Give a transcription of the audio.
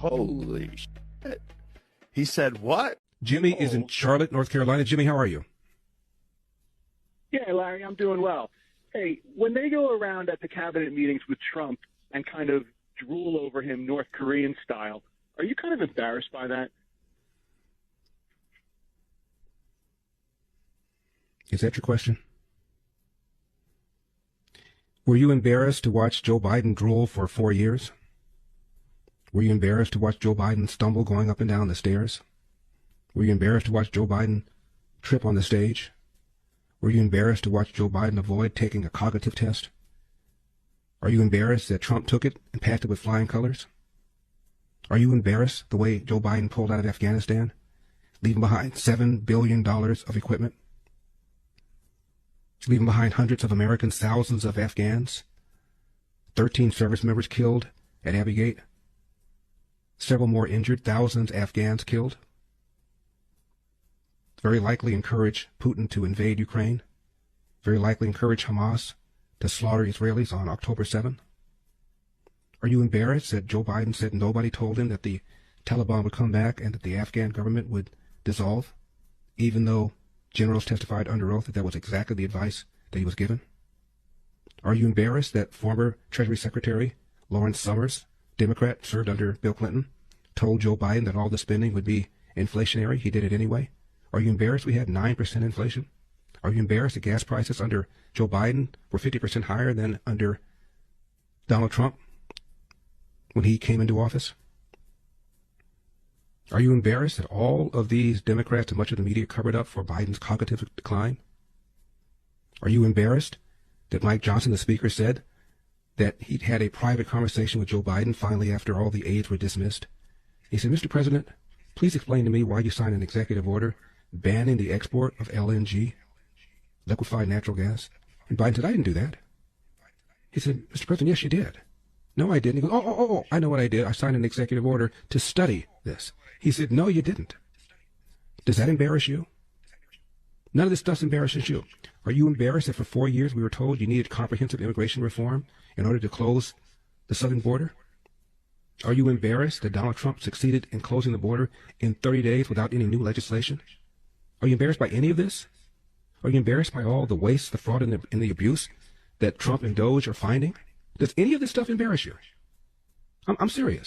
Holy shit. He said what? Jimmy is in Charlotte, North Carolina. Jimmy, how are you? Yeah, Larry, I'm doing well. Hey, when they go around at the cabinet meetings with Trump and kind of drool over him North Korean style, are you kind of embarrassed by that? Is that your question? Were you embarrassed to watch Joe Biden drool for 4 years? Were you embarrassed to watch Joe Biden stumble going up and down the stairs? Were you embarrassed to watch Joe Biden trip on the stage? Were you embarrassed to watch Joe Biden avoid taking a cognitive test? Are you embarrassed that Trump took it and passed it with flying colors? Are you embarrassed the way Joe Biden pulled out of Afghanistan, leaving behind $7 billion of equipment? Leaving behind hundreds of Americans, thousands of Afghans, 13 service members killed at Abbey Gate, several more injured, thousands of Afghans killed. Very likely encourage Putin to invade Ukraine. Very likely encourage Hamas to slaughter Israelis on October 7th. Are you embarrassed that Joe Biden said nobody told him that the Taliban would come back and that the Afghan government would dissolve, even though generals testified under oath that that was exactly the advice that he was given? Are you embarrassed that former Treasury Secretary Lawrence Summers, Democrat, served under Bill Clinton, told Joe Biden that all the spending would be inflationary? He did it anyway. Are you embarrassed we had 9% inflation? Are you embarrassed that gas prices under Joe Biden were 50% higher than under Donald Trump when he came into office? Are you embarrassed that all of these Democrats and much of the media covered up for Biden's cognitive decline? Are you embarrassed that Mike Johnson, the speaker, said that he'd had a private conversation with Joe Biden finally after all the aides were dismissed? He said, "Mr. President, please explain to me why you signed an executive order banning the export of LNG, liquefied natural gas." And Biden said, "I didn't do that." He said, "Mr. President, yes, you did." "No, I didn't." He goes, oh, I know what I did. I signed an executive order to study this." He said, "No, you didn't." Does that embarrass you? None of this stuff embarrasses you. Are you embarrassed that for 4 years we were told you needed comprehensive immigration reform in order to close the southern border? Are you embarrassed that Donald Trump succeeded in closing the border in 30 days without any new legislation? Are you embarrassed by any of this? Are you embarrassed by all the waste, the fraud, and the abuse that Trump and Doge are finding? Does any of this stuff embarrass you? I'm serious.